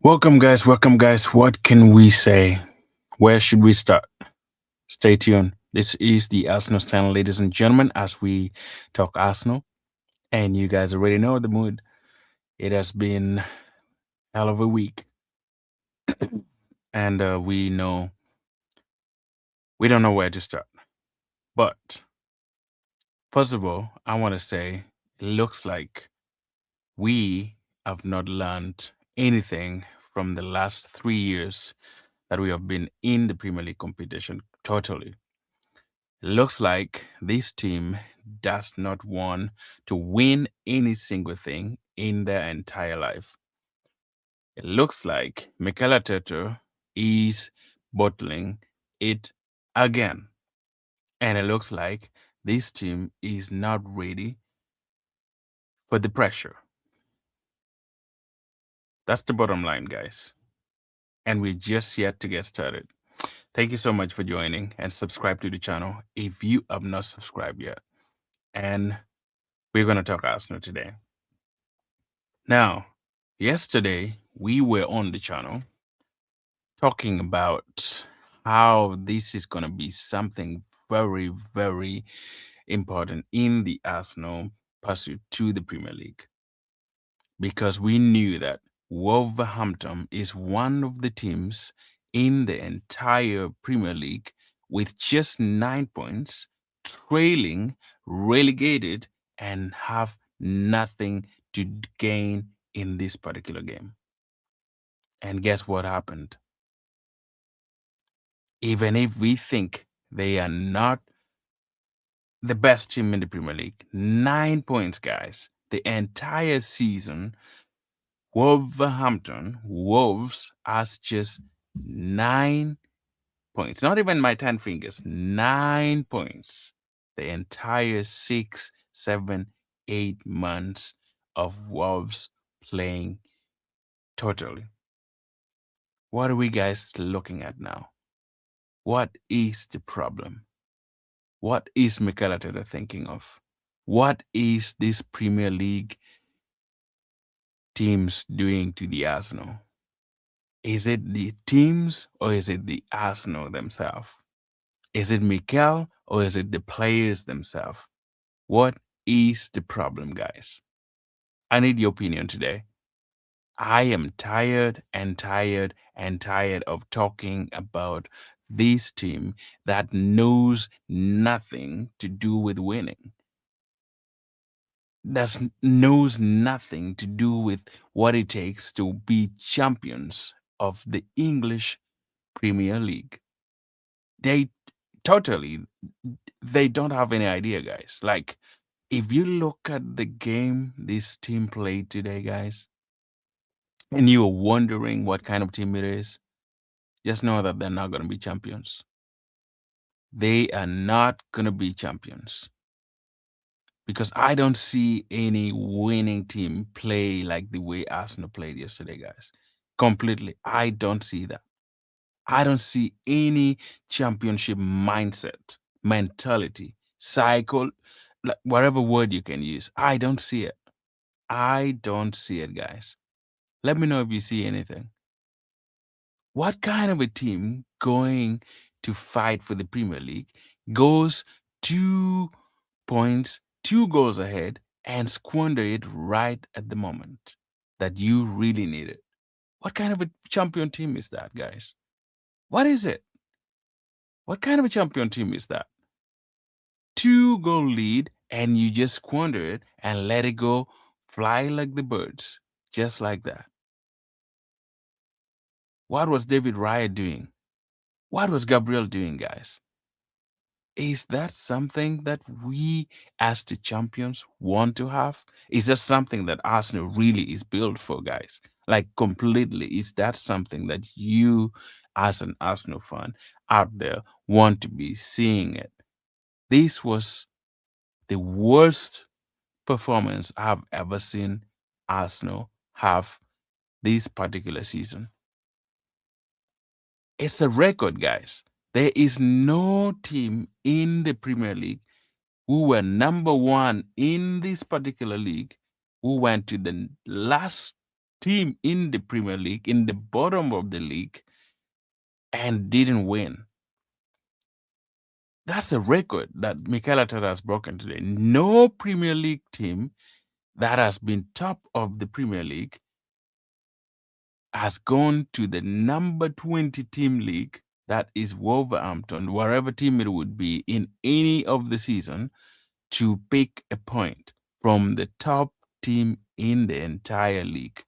Welcome, guys. Welcome, guys. What can we say? Where should we start? Stay tuned. This is the Arsenal stand, ladies and gentlemen, as we talk Arsenal. And you guys already know the mood. It has been hell of a week. And we know we don't know where to start. But first of all, I want to say it looks like we have not learned anything from the last 3 years that we have been in the Premier League competition totally. Looks like this team does not want to win any single thing in their entire life. It looks like Mikel Arteta is bottling it again. And it looks like this team is not ready for the pressure. That's the bottom line, guys. And we're just yet to get started. Thank you so much for joining and subscribe to the channel if you have not subscribed yet. And we're going to talk Arsenal today. Now, yesterday we were on the channel talking about how this is going to be something very, very important in the Arsenal pursuit to the Premier League. Because we knew that Wolverhampton is one of the teams in the entire Premier League with just 9 points, trailing, relegated, and have nothing to gain in this particular game. And guess what happened? Even if we think they are not the best team in the Premier League, 9 points, guys, the entire season, Wolves has just 9 points. Not even my 10 fingers, 9 points. The entire 6, 7, 8 months of Wolves playing totally. What are we guys looking at now? What is the problem? What is Mikel Arteta thinking of? What is this Premier League teams doing to the Arsenal? Is it the teams or is it the Arsenal themselves? Is it Mikel or is it the players themselves? What is the problem, guys? I need your opinion today. I am tired and tired and tired of talking about this team that knows nothing to do with winning. That knows nothing to do with what it takes to be champions of the English Premier League. They totally they don't have any idea, guys. Like, if you look at the game this team played today, guys, and you're wondering what kind of team it is, just know that they're not going to be champions. They are not going to be champions because I don't see any winning team play like the way Arsenal played yesterday, guys. Completely. I don't see that. I don't see any championship mindset, mentality, cycle, whatever word you can use. I don't see it. I don't see it, guys. Let me know if you see anything. What kind of a team going to fight for the Premier League goes 2 points, 2 goals ahead, and squander it right at the moment that you really need it? What kind of a champion team is that, guys? What is it? What kind of a champion team is that? 2 goal lead and you just squander it and let it go fly like the birds, just like that. What was David Raya doing? What was Gabriel doing, guys? Is that something that we as the champions want to have? Is that something that Arsenal really is built for, guys? Like, completely, is that something that you as an Arsenal fan out there want to be seeing it? This was the worst performance I've ever seen Arsenal have this particular season. It's a record, guys. There is no team in the Premier League who were number one in this particular league who went to the last team in the Premier League, in the bottom of the league, and didn't win. That's a record that Mikel Arteta has broken today. No Premier League team that has been top of the Premier League has gone to the number 20 team league, that is Wolverhampton, wherever team it would be in any of the season, to pick a point from the top team in the entire league.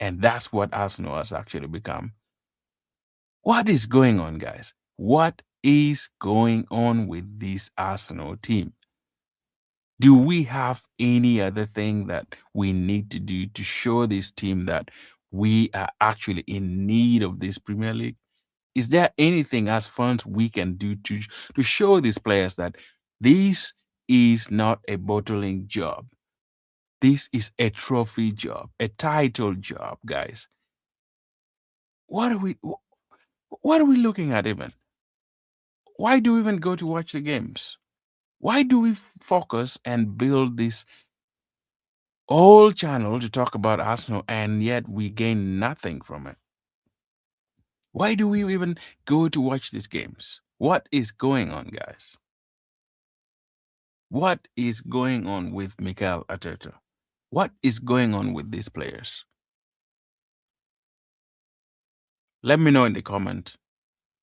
And that's what Arsenal has actually become. What is going on, guys? What is going on with this Arsenal team? Do we have any other thing that we need to do to show this team that we are actually in need of this Premier League? Is there anything as fans we can do to show these players that this is not a bottling job? This is a trophy job, a title job, guys. What are we what are we looking at even? Why do we even go to watch the games? Why do we focus and build this whole channel to talk about Arsenal and yet we gain nothing from it? Why do we even go to watch these games? What is going on, guys? What is going on with Mikel Arteta? What is going on with these players? Let me know in the comment.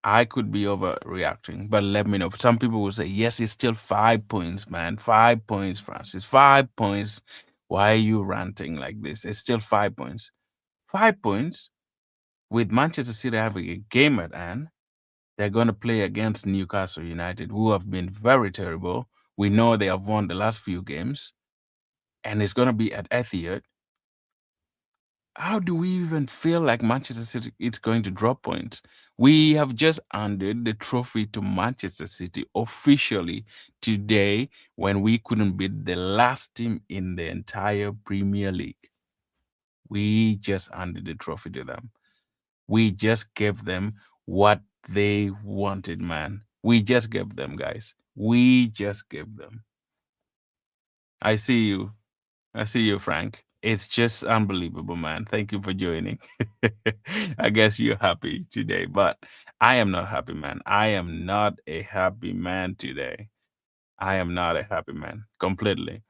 I could be overreacting, but let me know. Some people will say, yes, it's still 5 points, man. 5 points, Francis. 5 points. Why are you ranting like this? It's still 5 points. 5 points with Manchester City having a game at hand. They're going to play against Newcastle United, who have been very terrible. We know they have won the last few games, and it's going to be at Etihad. How do we even feel like Manchester City is going to drop points? We have just handed the trophy to Manchester City officially today when we couldn't beat the last team in the entire Premier League. We just handed the trophy to them. We just gave them what they wanted, man. We just gave them, guys. We just gave them. I see you. I see you, Frank. It's just unbelievable, man. Thank you for joining. I guess you're happy today, but I am not happy, man. I am not a happy man today. I am not a happy man completely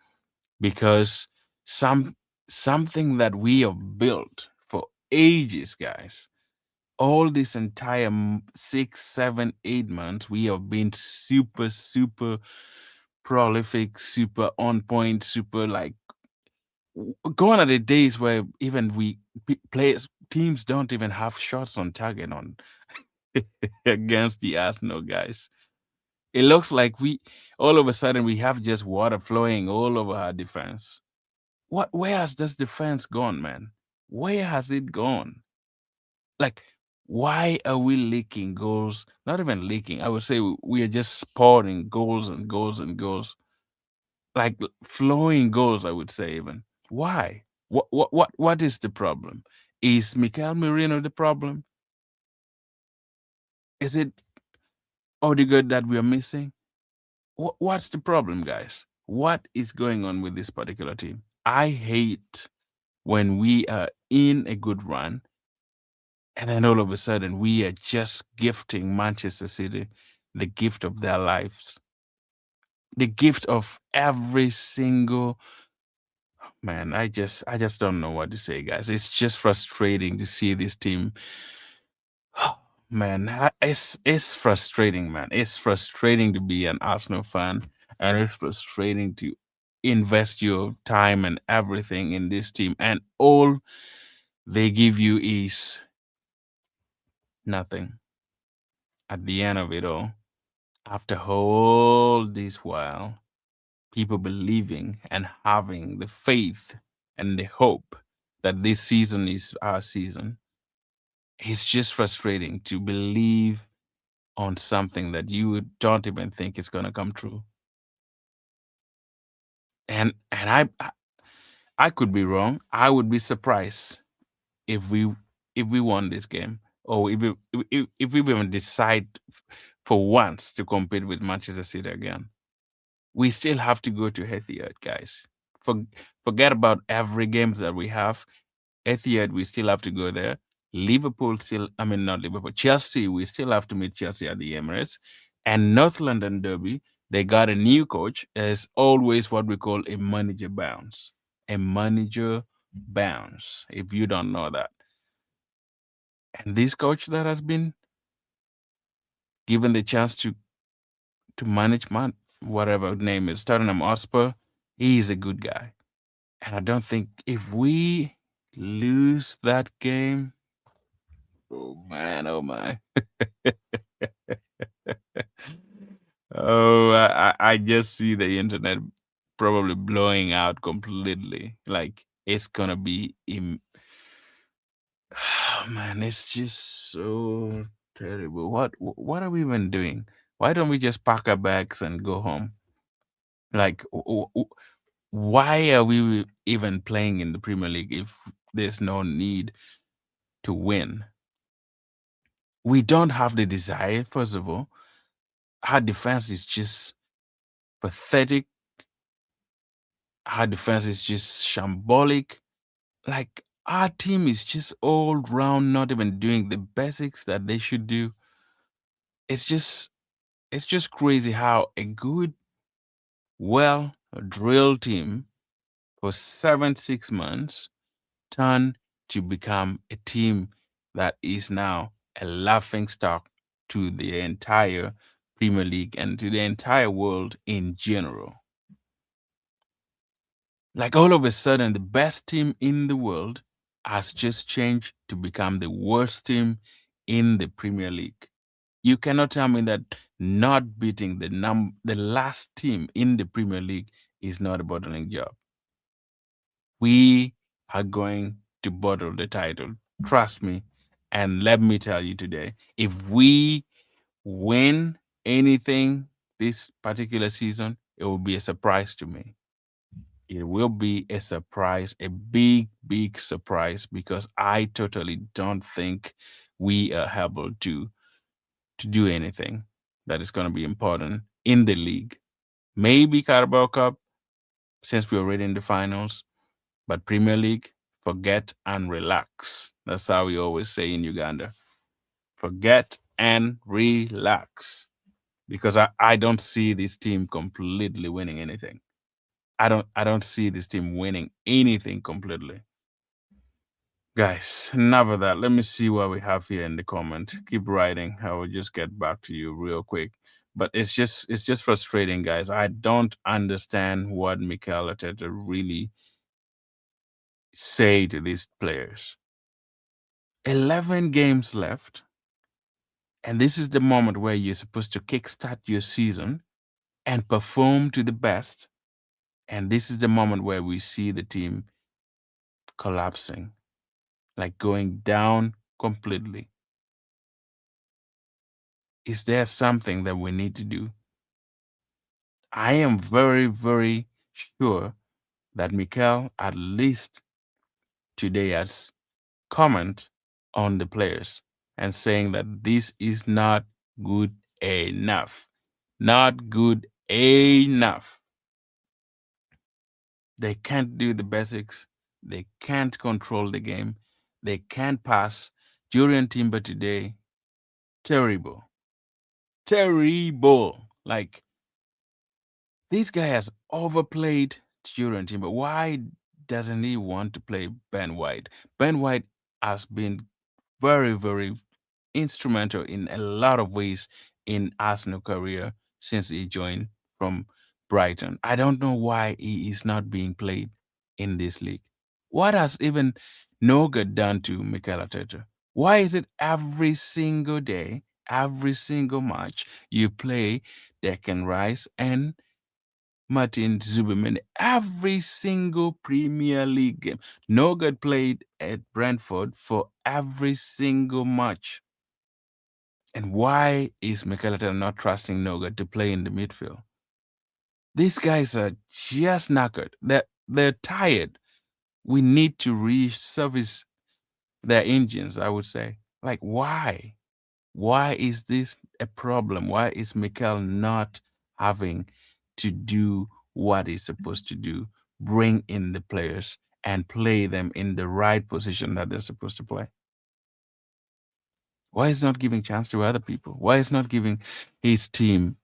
because something that we have built for ages, guys. All this entire 6, 7, 8 months, we have been super, super prolific, super on point, super like gone are the days where even players teams don't even have shots on target on against the Arsenal guys. It looks like we all of a sudden we have just water flowing all over our defense. Where has this defense gone, man? Where has it gone? Like, why are we leaking goals? Not even leaking. I would say we are just spawning goals and goals and goals. Like flowing goals, I would say even. Why? What is the problem? Is Mikel Merino the problem? Is it Odegaard that we are missing? What's the problem, guys? What is going on with this particular team? I hate when we are in a good run and then all of a sudden we are just gifting Manchester City the gift of their lives, the gift of every single man. I just don't know what to say, guys. It's just frustrating to see this team. Man, it's frustrating, man. It's frustrating to be an Arsenal fan, and it's frustrating to invest your time and everything in this team, and all they give you is nothing at the end of it all. After all this while, people believing and having the faith and the hope that this season is our season, it's just frustrating to believe on something that you don't even think is going to come true. And I could be wrong. I would be surprised if we won this game, or if we even decide for once to compete with Manchester City again. We still have to go to Etihad, guys. Forget about every games that we have. Etihad, we still have to go there. Liverpool still, I mean, not Liverpool, Chelsea, we still have to meet Chelsea at the Emirates. And North London Derby, they got a new coach. As always what we call a manager bounce. A manager bounce, if you don't know that. And this coach that has been given the chance to manage whatever name is Tottenham Hotspur, he is a good guy. And I don't think if we lose that game, oh man, oh my. Oh, I just see the internet probably blowing out completely. Like it's gonna be oh man, it's just so terrible. What are we even doing? Why don't we just pack our bags and go home? Like why are we even playing in the Premier League if there's no need to win? We don't have the desire, first of all. Our defense is just pathetic. Our defense is just shambolic. Like our team is just all round not even doing the basics that they should do. It's just crazy how a good, well drilled team for 6 months turn to become a team that is now a laughing stock to the entire Premier League and to the entire world in general. Like all of a sudden, the best team in the world has just changed to become the worst team in the Premier League. You cannot tell me that not beating the last team in the Premier League is not a bottling job. We are going to bottle the title. Trust me. And let me tell you today, if we win anything this particular season, it will be a surprise to me. It will be a surprise, a big, big surprise, because I totally don't think we are able to do anything that is going to be important in the league. Maybe Carabao Cup, since we're already in the finals, but Premier League, forget and relax. That's how we always say in Uganda. Forget and relax. Because I don't see this team completely winning anything. I don't see this team winning anything completely. Guys, enough of that. Let me see what we have here in the comment. Keep writing. I will just get back to you real quick. But it's just frustrating, guys. I don't understand what Mikel Arteta really say to these players. 11 games left, and this is the moment where you're supposed to kickstart your season and perform to the best. And this is the moment where we see the team collapsing, like going down completely. Is there something that we need to do? I am very, very sure that Mikel, at least today, has comment on the players and saying that this is not good enough. Not good enough. They can't do the basics. They can't control the game. They can't pass. Jurian Timber today, terrible. Terrible. Like, this guy has overplayed Jurian Timber. Why doesn't he want to play Ben White? Ben White has been very, very instrumental in a lot of ways in Arsenal career since he joined from Brighton. I don't know why he is not being played in this league. What has even Noga done to Mikel Arteta? Why is it every single day, every single match you play Declan Rice and Martin Zuberman every single Premier League game? Noga played at Brentford for every single match. And why is Mikel Arteta not trusting Noga to play in the midfield? These guys are just knackered. They're tired. We need to resurface their engines, I would say. Like, why? Why is this a problem? Why is Mikel not having to do what he's supposed to do? Bring in the players and play them in the right position that they're supposed to play? Why is not giving chance to other people? Why is not giving his team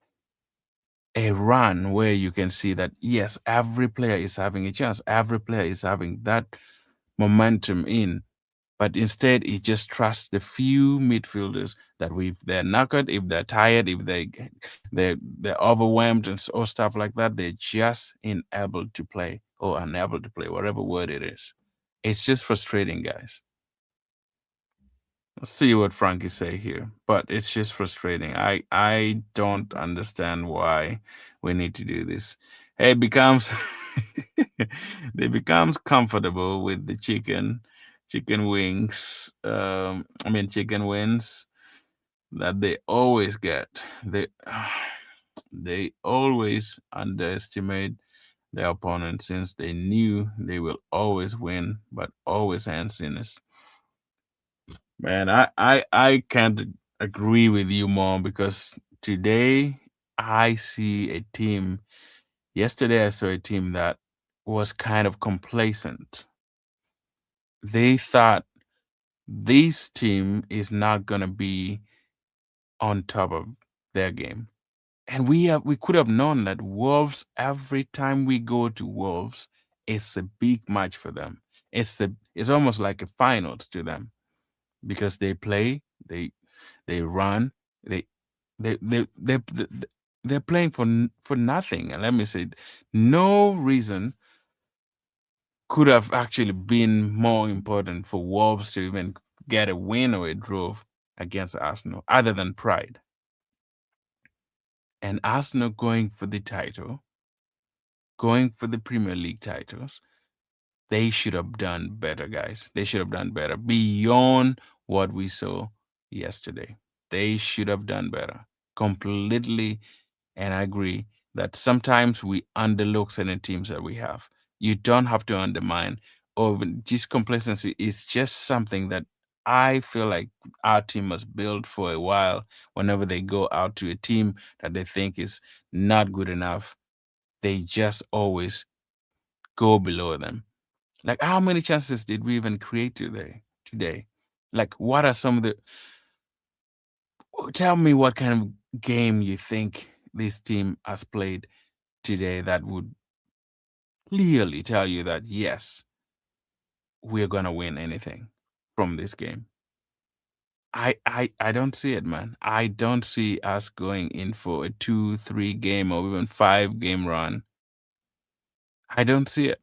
a run where you can see that yes, every player is having a chance, every player is having that momentum in, but instead he just trusts the few midfielders that if they're knackered, if they're tired, if they're overwhelmed or stuff like that, they're just unable to play or unable to play, whatever word it is. It's just frustrating, guys. Let's see what Frankie say here, but it's just frustrating. I don't understand why we need to do this. It becomes they becomes comfortable with the chicken wings. I mean chicken wings that they always get. They they always underestimate their opponent since they knew they will always win, but always ends in a Man, I can't agree with you more because today I see a team. Yesterday I saw a team that was kind of complacent. They thought this team is not gonna be on top of their game. And we could have known that Wolves, every time we go to Wolves, it's a big match for them. It's almost like a finals to them because they play, they run, they they they're playing for nothing. And let me say, no reason could have actually been more important for Wolves to even get a win or a draw against Arsenal, other than pride. And Arsenal going for the title, going for the Premier League titles, they should have done better, guys. They should have done better beyond what we saw yesterday. They should have done better. Completely, and I agree that sometimes we underlook certain teams that we have. You don't have to undermine or even just complacency is just something that I feel like our team must build for a while whenever they go out to a team that they think is not good enough. They just always go below them. Like how many chances did we even create today? Like what are some of the tell me what kind of game you think this team has played today that would clearly tell you that yes, we're gonna win anything from this game. I don't see it, man. I don't see us going in for a 2, 3 game or even 5 game run. I don't see it.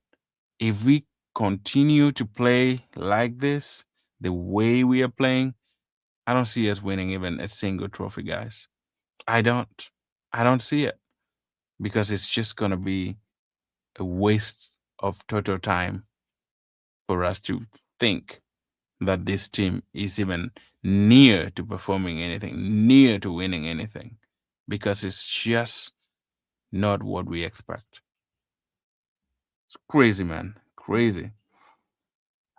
If we continue to play like this, the way we are playing, I don't see us winning even a single trophy, guys. I don't. I don't see it because it's just gonna be a waste of total time for us to think that this team is even near to performing anything, near to winning anything, because it's just not what we expect. It's crazy, man. Crazy.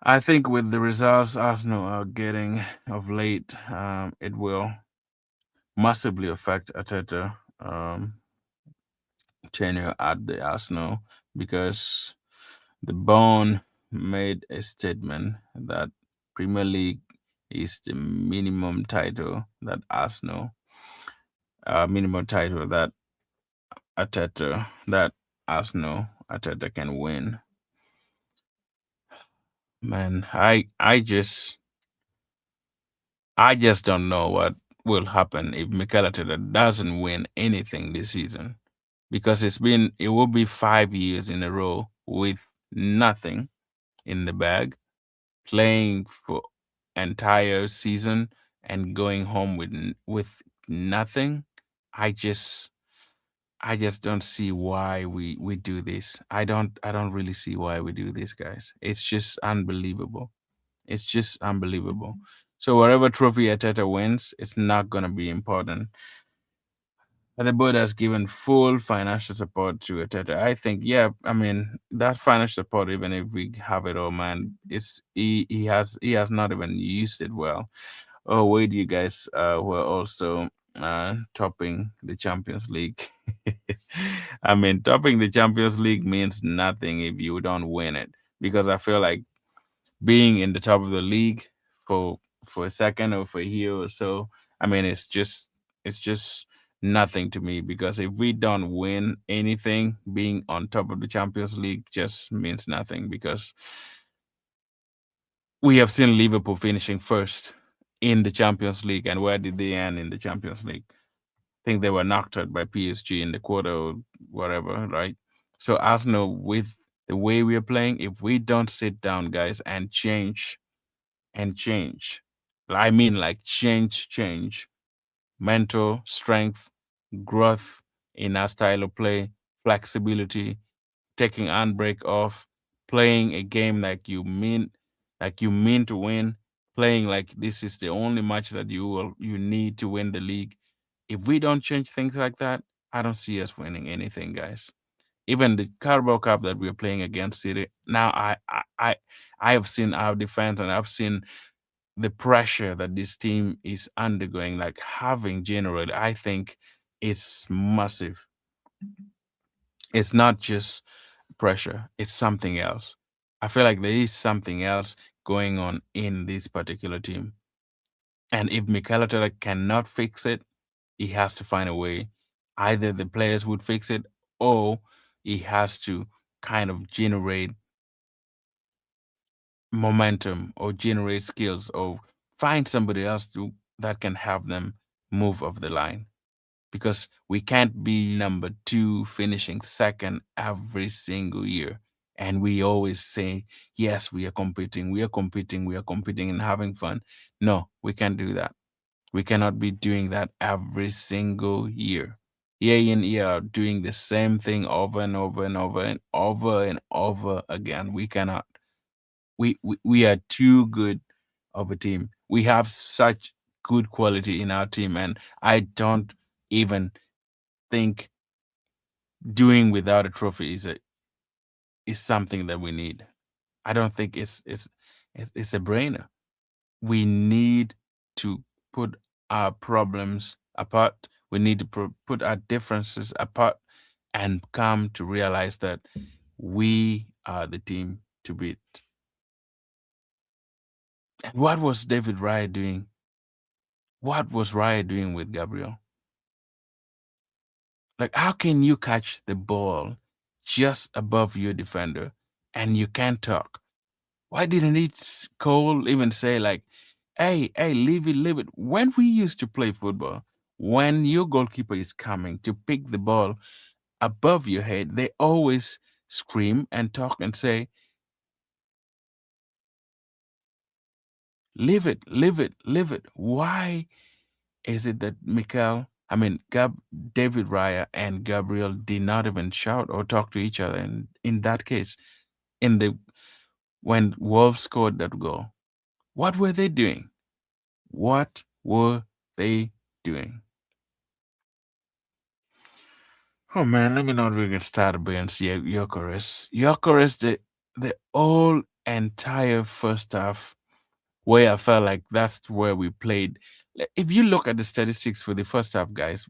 I think with the results Arsenal are getting of late, it will massively affect Arteta tenure at the Arsenal because the Bone made a statement that Premier League is the minimum title that Arsenal, minimum title that Arsenal Arteta can win. Man, I just don't know what will happen if Mikel Arteta doesn't win anything this season because it will be 5 years in a row with nothing in the bag, playing for entire season and going home with nothing. I just I just don't see why we do this. I don't really see why we do this, guys. It's just unbelievable. It's just unbelievable. So whatever trophy Ateta wins, it's not gonna be important. And the board has given full financial support to Ateta. I think, yeah, I mean that financial support, even if we have it all, man, he has not even used it well. Oh, wait, you guys were also topping the Champions League. I mean, topping the Champions League means nothing if you don't win it. because I feel like being in the top of the league for a second or for a year or so, I mean, it's just nothing to me, because if we don't win anything, being on top of the Champions League just means nothing, because we have seen Liverpool finishing first in the Champions League, and where did they end in the Champions League? I think they were knocked out by PSG in the quarter or whatever, right? So Arsenal, with the way we are playing, if we don't sit down, guys, and change, I mean, like, change, mental strength, growth in our style of play, flexibility, taking handbrake off, playing a game like you mean to win, playing like this is the only match that you need to win the league. If we don't change things like that, I don't see us winning anything, guys. Even the Carabao Cup that we're playing against City now, I have seen our defense, and I've seen the pressure that this team is undergoing, like having generally. I think it's massive. It's not just pressure, it's something else. I feel like there is something else going on in this particular team. And if Mikel Arteta cannot fix it, he has to find a way. Either the players would fix it, or he has to kind of generate momentum or generate skills, or find somebody else that can help them move off the line, because we can't be number two finishing second every single year. And we always say, yes, we are competing and having fun. No, we can't do that. We cannot be doing that every single year. Year in, year out, doing the same thing over and over and over and over and over again. We cannot. We are too good of a team. We have such good quality in our team, and I don't even think doing without a trophy is something that we need. I don't think it's a brainer. We need to put our problems apart. We need to put our differences apart and come to realize that we are the team to beat. And what was David Raya doing? What was Raya doing with Gabriel? Like, how can you catch the ball just above your defender and you can't talk? Why didn't Cole even say, like, hey, leave it? When we used to play football, when your goalkeeper is coming to pick the ball above your head, they always scream and talk and say, leave it. Why is it that David Raya and Gabriel did not even shout or talk to each other in that case, in the when Wolves scored that goal? What were they doing? What were they doing? Oh man, let me not really get started against Gyökeres. Gyökeres, the whole entire first half, where I felt like that's where we played. If you look at the statistics for the first half, guys,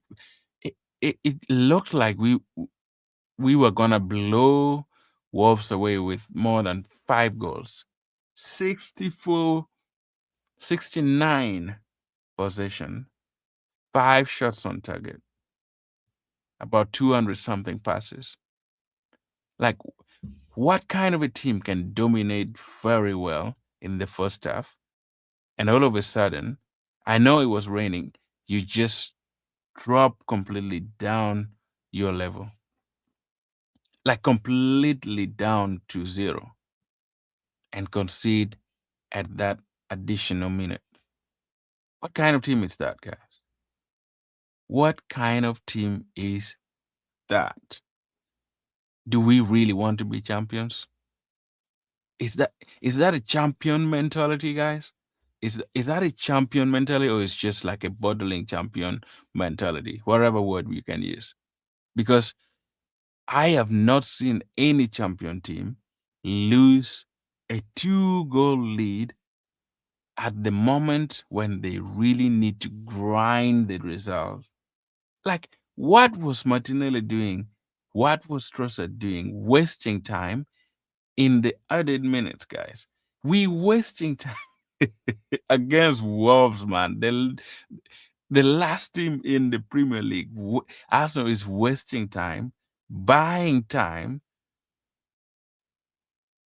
it looked like we were gonna blow Wolves away with more than 5 goals. 64, 69 possession, 5 shots on target, about 200 something passes. Like, what kind of a team can dominate very well in the first half, and all of a sudden, I know it was raining, you just drop completely down your level, like completely down to zero, and concede at that additional minute? What kind of team is that, guys? What kind of team is that? Do we really want to be champions? Is that a champion mentality, guys? Is that a champion mentality, or is just like a bottling champion mentality? Whatever word we can use. Because I have not seen any champion team lose a 2 goal lead at the moment when they really need to grind the result. Like, what was Martinelli doing? What was Trossard doing? Wasting time in the added minutes, guys. We wasting time against Wolves, man. The last team in the Premier League. Arsenal is wasting time, buying time.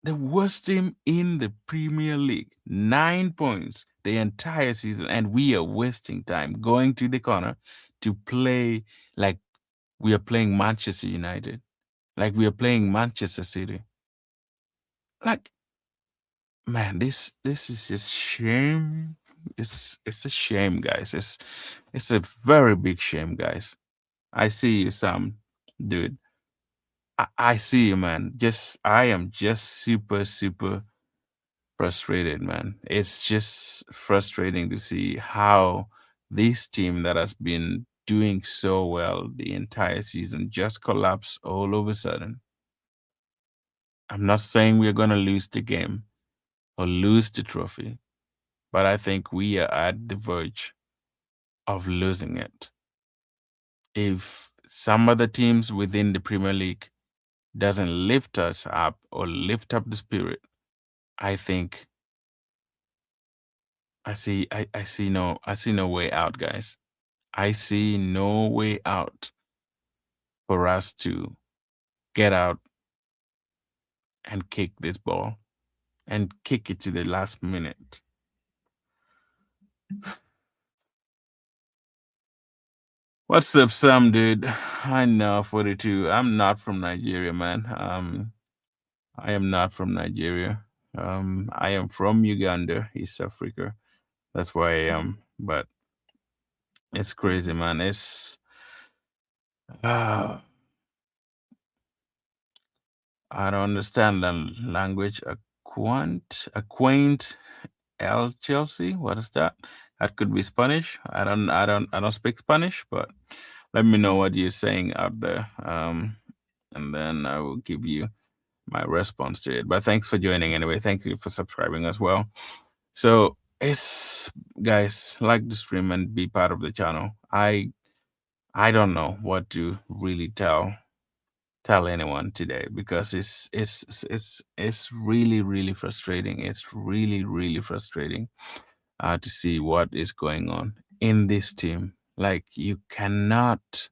The worst team in the Premier League, 9 points the entire season, and we are wasting time going to the corner to play like we are playing Manchester United, like we are playing Manchester City. Like, man, this is just shame. It's a shame, guys. It's a very big shame, guys. I see you, Sam, dude. I see you, man. I am just super frustrated, man. It's just frustrating to see how this team that has been doing so well the entire season just collapse all of a sudden. I'm not saying we're going to lose the game or lose the trophy, but I think we are at the verge of losing it. If some other teams within the Premier League doesn't lift us up or lift up the spirit, I think I see no way out, guys. I see no way out for us to get out and kick this ball and kick it to the last minute. What's up, Sam, dude? I know 42. I'm not from Nigeria, man. I am not from Nigeria. I am from Uganda, East Africa. That's where I am. But it's crazy, man. It's uh, I don't understand the language. Acquaint El Chelsea. What is that? That could be Spanish. I don't speak Spanish, but let me know what you're saying out there. And then I will give you my response to it. But thanks for joining anyway. Thank you for subscribing as well. So it's guys, like the stream and be part of the channel. I don't know what to really tell anyone today because it's really frustrating. It's really frustrating to see what is going on in this team. Like you cannot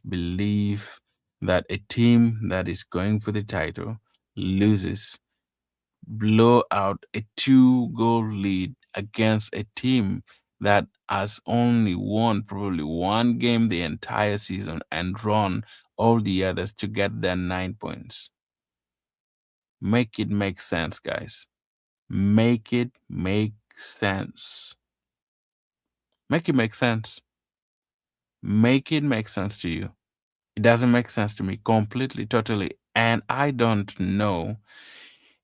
believe that a team that is going for the title loses, blow out a 2-goal lead against a team that has only won probably one game the entire season and drawn all the others to get their 9 points. Make it make sense, guys. Make it make sense. Make it make sense. Make it make sense to you. It doesn't make sense to me completely, totally. And I don't know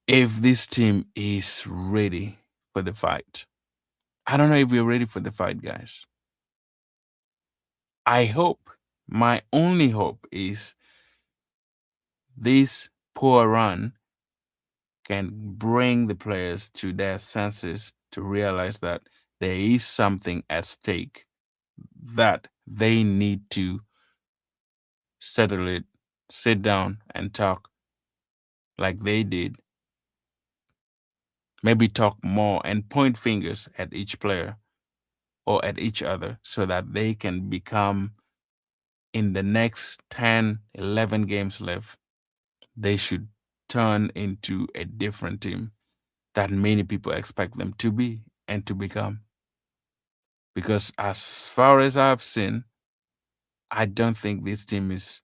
if this team is ready for the fight. I don't know if we're ready for the fight, guys. I hope, my only hope is this poor run can bring the players to their senses to realize that there is something at stake that they need to settle it, sit down and talk like they did. Maybe talk more and point fingers at each player or at each other so that they can become, in the next 10, 11 games left, they should turn into a different team that many people expect them to be and to become. Because as far as I've seen, I don't think this team is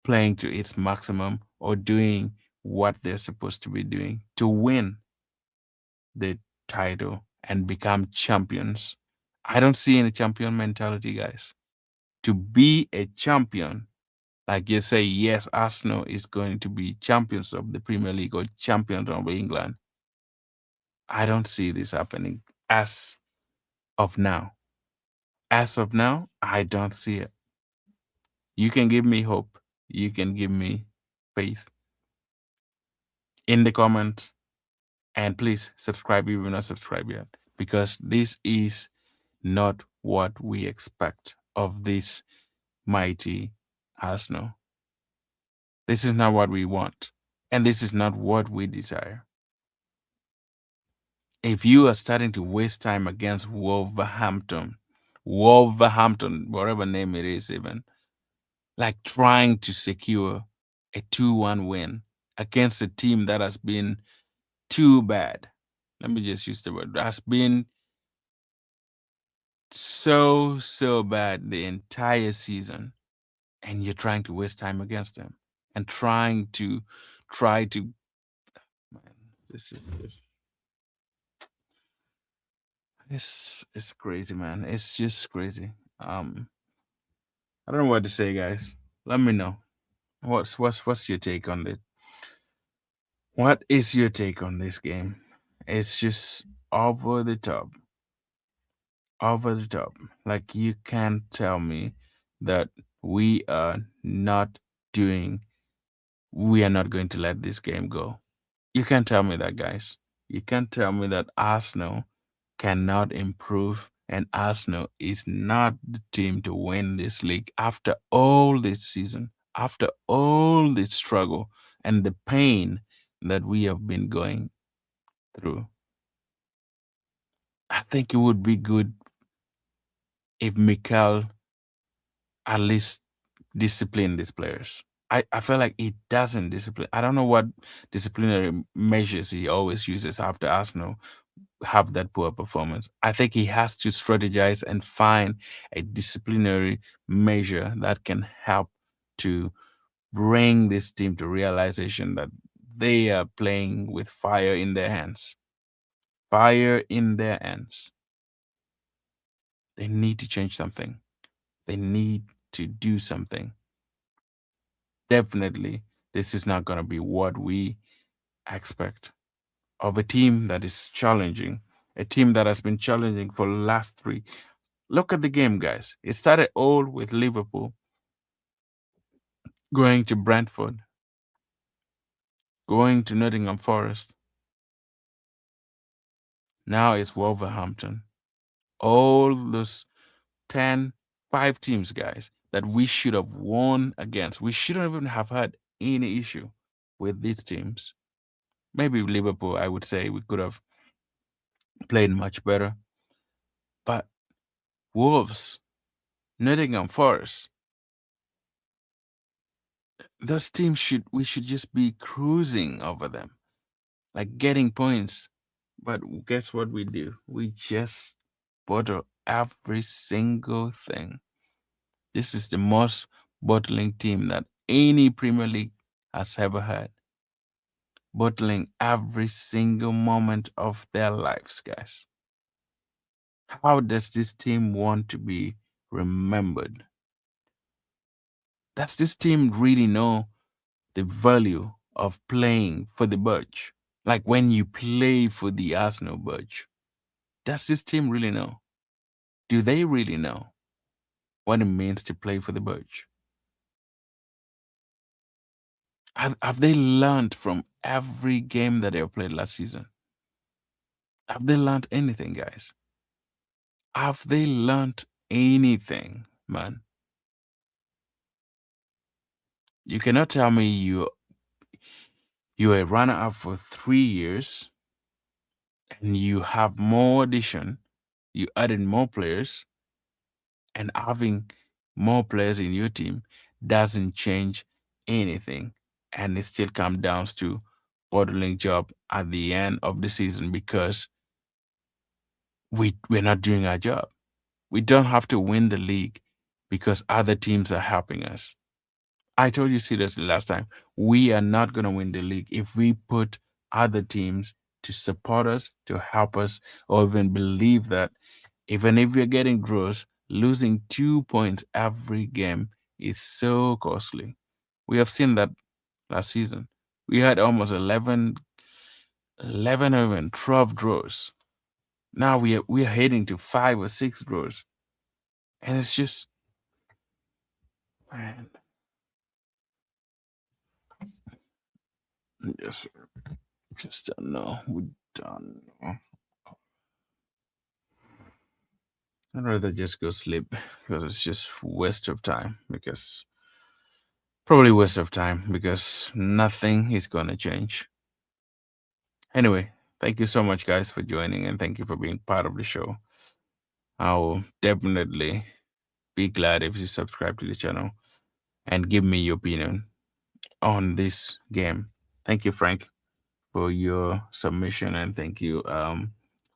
playing to its maximum or doing what they're supposed to be doing to win the title and become champions. I don't see any champion mentality, guys. To be a champion, like you say, yes, Arsenal is going to be champions of the Premier League or champions of England. I don't see this happening as of now. As of now, I don't see it. You can give me hope. You can give me faith in the comment. And please subscribe if you're not subscribed yet, because this is not what we expect of this mighty Arsenal. This is not what we want. And this is not what we desire. If you are starting to waste time against Wolverhampton, whatever name it is, even like trying to secure a 2-1 win against a team that has been too bad. Let me just use the word has been so bad the entire season, and you're trying to waste time against them and try to man, this is just it's crazy, man. It's just crazy. I don't know what to say, guys. Let me know. What's your take on it? What is your take on this game? It's just over the top. Over the top. Like you can't tell me that we are not doing we are not going to let this game go. You can't tell me that, guys. You can't tell me that Arsenal cannot improve and Arsenal is not the team to win this league after all this season, after all this struggle and the pain that we have been going through. I think it would be good if Mikel at least discipline these players. I feel like he doesn't discipline. I don't know what disciplinary measures he always uses after Arsenal have that poor performance. I think he has to strategize and find a disciplinary measure that can help to bring this team to realization that they are playing with fire in their hands. Fire in their hands. They need to change something. They need to do something. Definitely, this is not going to be what we expect of a team that is challenging, a team that has been challenging for the last three. Look at the game, guys. It started all with Liverpool going to Brentford, going to Nottingham Forest. Now it's Wolverhampton. All those 10, 5 teams, guys, that we should have won against. We shouldn't even have had any issue with these teams. Maybe Liverpool, I would say we could have played much better. But Wolves, Nottingham Forest, those teams we should just be cruising over them, like getting points. But guess what we do? We just bottle every single thing. This is the most bottling team that any Premier League has ever had. Bottling every single moment of their lives, guys. How does this team want to be remembered? Does this team really know the value of playing for the Budge? Like when you play for the Arsenal Budge, does this team really know? Do they really know what it means to play for the Budge? Have they learned from every game that they have played last season? Have they learned anything, guys? Have they learned anything, man? You cannot tell me you're a runner up for 3 years and you have more addition, you added more players, and having more players in your team doesn't change anything. And it still comes down to bottling job at the end of the season because we're not doing our job. We don't have to win the league because other teams are helping us. I told you seriously last time, we are not going to win the league if we put other teams to support us, to help us, or even believe that even if we're getting gross, losing 2 points every game is so costly. We have seen that last season. We had almost 11 or even 12 draws. Now we are heading to 5 or 6 draws. And it's just, man, yes, just don't know. We don't know. I'd rather just go sleep because it's just waste of time. Because Probably waste of time because nothing is gonna change. Anyway, thank you so much, guys, for joining, and thank you for being part of the show. I'll definitely be glad if you subscribe to the channel and give me your opinion on this game. Thank you, Frank, for your submission, and thank you,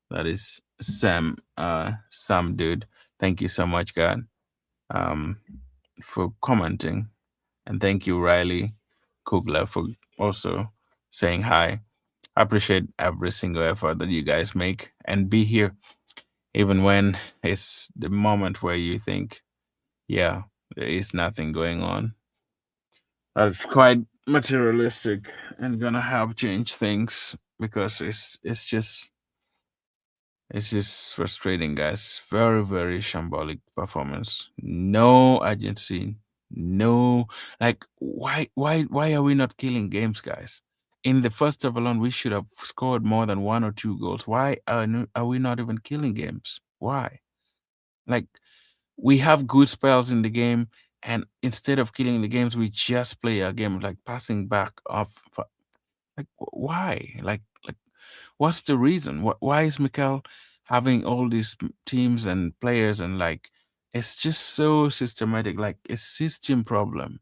that is Sam, dude. Thank you so much, God, um, for commenting, and thank you, Riley Kugler, for also saying hi. I appreciate every single effort that you guys make and be here, even when it's the moment where you think, yeah, there is nothing going on. That's quite materialistic and gonna help change things because it's just frustrating, guys. Very, very shambolic performance. No urgency. No, like why are we not killing games, guys? In the first half alone, we should have scored more than 1 or 2 goals. Why are we not even killing games? Why? Like we have good spells in the game, and instead of killing the games, we just play a game like passing back off. Like why? Like what's the reason? Why is Mikel having all these teams and players and like it's just so systematic? Like it's system problem.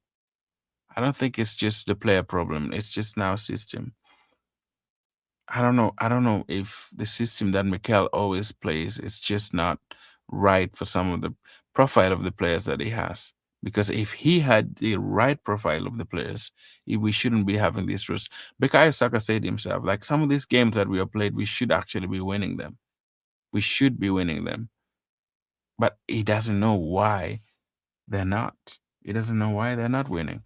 I don't think it's just the player problem. It's just now system. I don't know. I don't know if the system that Mikel always plays is just not right for some of the profile of the players that he has. Because if he had the right profile of the players, we shouldn't be having these risks. Bukayo Saka said himself, like some of these games that we have played, we should actually be winning them. We should be winning them. But he doesn't know why they're not. He doesn't know why they're not winning.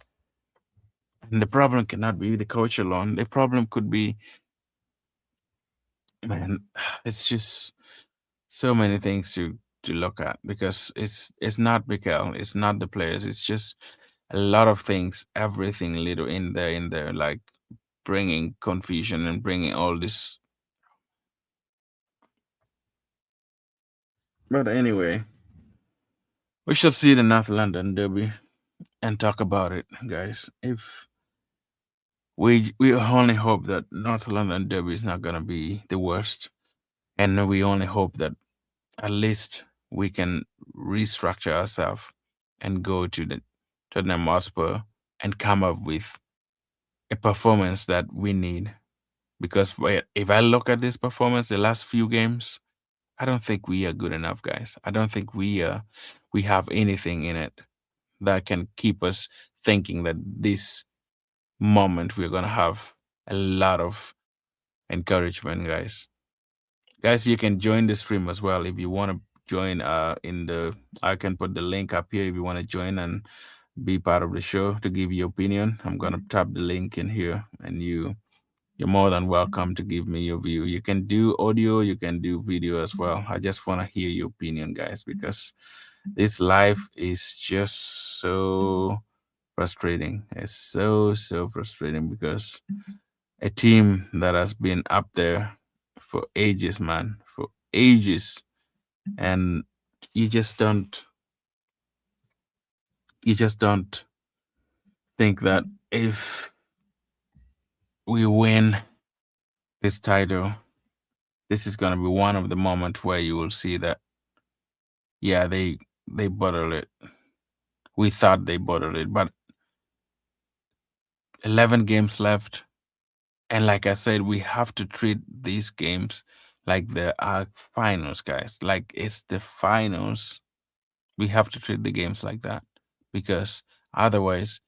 And the problem cannot be the coach alone. The problem could be, man, it's just so many things to look at because it's not Mikel, it's not the players, it's just a lot of things, everything little in there, like bringing confusion and bringing all this. But anyway, we shall see the North London Derby and talk about it, guys. If we only hope that North London Derby is not gonna be the worst, and we only hope that at least we can restructure ourselves and go to the Tottenham Hotspur and come up with a performance that we need. Because if I look at this performance, the last few games, I don't think we are good enough, guys. I don't think we have anything in it that can keep us thinking that this moment we're gonna have a lot of encouragement, guys. Guys, you can join the stream as well if you want to join. In the I can put the link up here if you want to join and be part of the show to give your opinion. I'm gonna tap the link in here, and you're more than welcome to give me your view. You can do audio, you can do video as well. I just want to hear your opinion, guys, because this life is just so frustrating. It's so frustrating because a team that has been up there for ages, man, for ages, and you just don't you just don't think that if we win this title, this is gonna be one of the moments where you will see that yeah, they bottled it. We thought they bottled it, but 11 games left. And like I said, we have to treat these games like they are finals, guys. Like it's the finals. We have to treat the games like that because otherwise,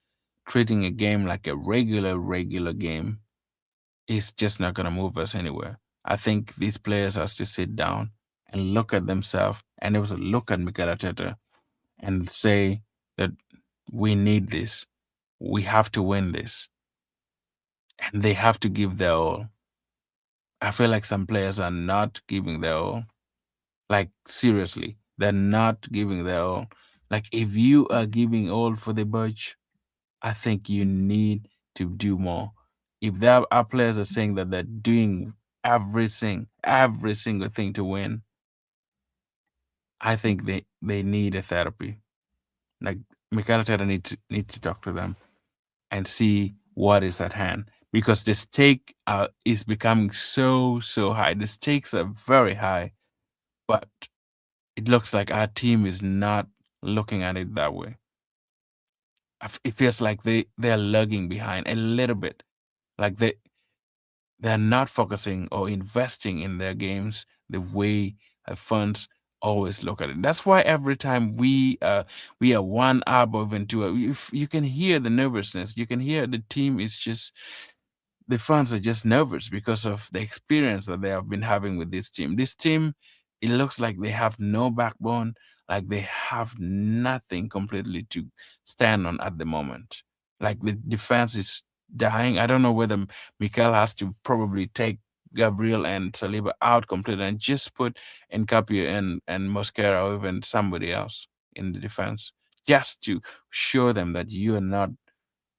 treating a game like a regular game is just not gonna move us anywhere. I think these players has to sit down and look at themselves and also look at Mikel Arteta and say that we need this. We have to win this. And they have to give their all. I feel like some players are not giving their all. Like seriously, they're not giving their all. Like if you are giving all for the budge, I think you need to do more. If there are players are saying that they're doing every single thing to win, I think they need a therapy. Like Mikel Arteta need to talk to them and see what is at hand, because the stake is becoming so high. The stakes are very high, but it looks like our team is not looking at it that way. It feels like they're lagging behind a little bit, like they're not focusing or investing in their games the way fans always look at it. That's why every time we are one up or even two, you can hear the nervousness. You can hear the team is just, the fans are just nervous because of the experience that they have been having with this team. This team, it looks like they have no backbone, like they have nothing completely to stand on at the moment. Like the defense is dying. I don't know whether Mikel has to probably take Gabriel and Saliba out completely and just put Nkapia and Mosquera or even somebody else in the defense, just to show them that you are not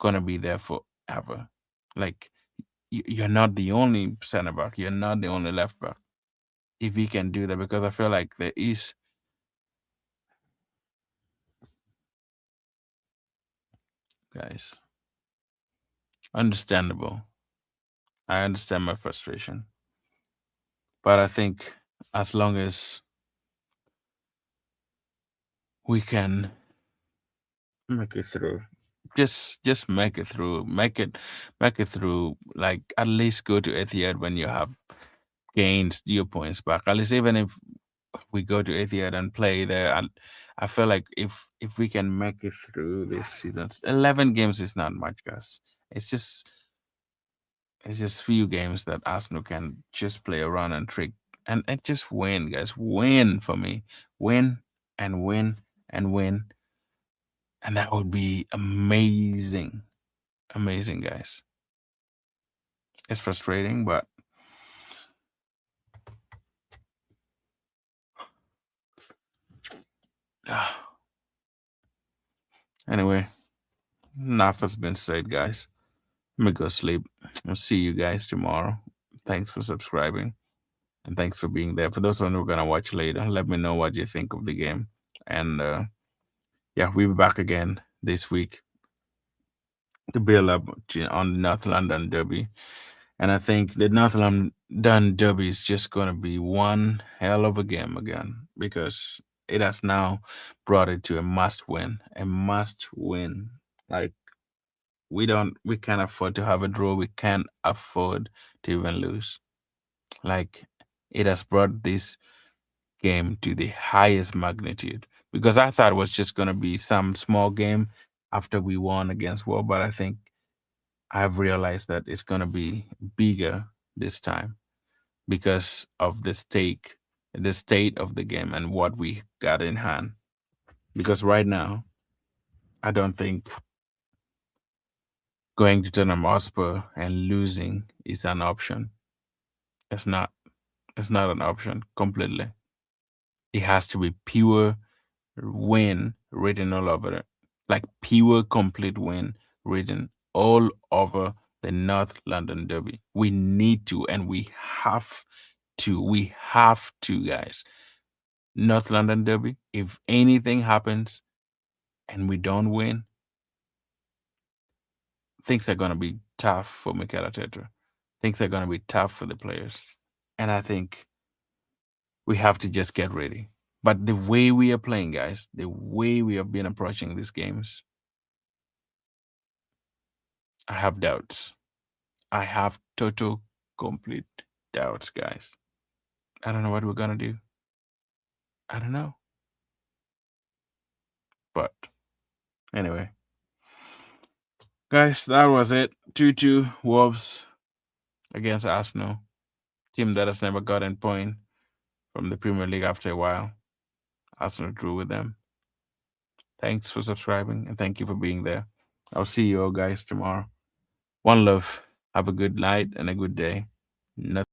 gonna be there forever. Like you're not the only center back. You're not the only left back. If he can do that, because I feel like there is, guys, understandable. I understand my frustration, but I think as long as we can make it through, just make it through, make it through. Like at least go to Etihad when you have gained your points back. At least even if we go to Etihad and play there. I feel like if we can make it through this season, 11 games is not much, guys. It's just it's just few games that Arsenal can just play around and trick and just win, guys. Win for me, win and win and win, and that would be amazing, amazing, guys. It's frustrating, but anyway, enough has been said, guys. Let me go sleep. I'll see you guys tomorrow. Thanks for subscribing and thanks for being there. For those who are gonna watch later, let me know what you think of the game. And yeah, we'll be back again this week to build up on the North London Derby. And I think the North London Derby is just gonna be one hell of a game again, because it has now brought it to a must win. A must win. Like we can't afford to have a draw. We can't afford to even lose. Like it has brought this game to the highest magnitude, because I thought it was just going to be some small game after we won against War, but I think I've realized that it's going to be bigger this time because of the state of the game and what we got in hand. Because right now, I don't think going to Tottenham Hotspur and losing is an option. It's not. It's not an option completely. It has to be pure win written all over it. Like pure complete win written all over the North London Derby. We need to, and we have to. We have to, guys. North London Derby. If anything happens and we don't win, things are gonna be tough for Mikel Arteta. Things are gonna be tough for the players. And I think we have to just get ready. But the way we are playing, guys, the way we have been approaching these games, I have doubts. I have total, complete doubts, guys. I don't know what we're gonna do. I don't know. But anyway, guys, that was it. 2-2 Wolves against Arsenal. Team that has never gotten point from the Premier League after a while. Arsenal drew with them. Thanks for subscribing and thank you for being there. I'll see you all guys tomorrow. One love. Have a good night and a good day. Nothing